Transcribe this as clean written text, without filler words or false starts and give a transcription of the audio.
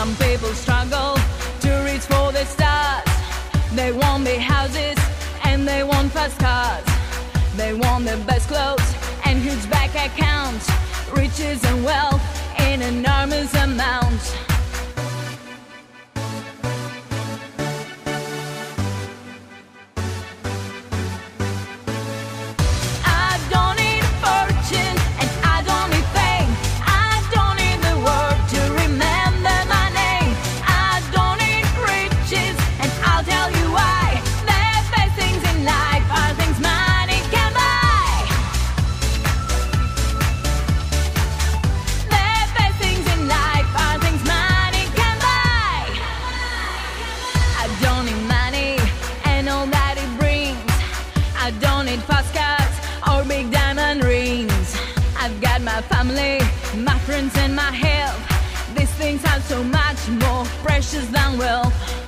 Some people struggle to reach for the stars. They want big houses and they want fast cars. They want the best clothes and huge bank accounts, riches and wealth in enormous amounts. I don't need fast cars or big diamond rings. I've got my family, my friends and my health. These things are so much more precious than wealth.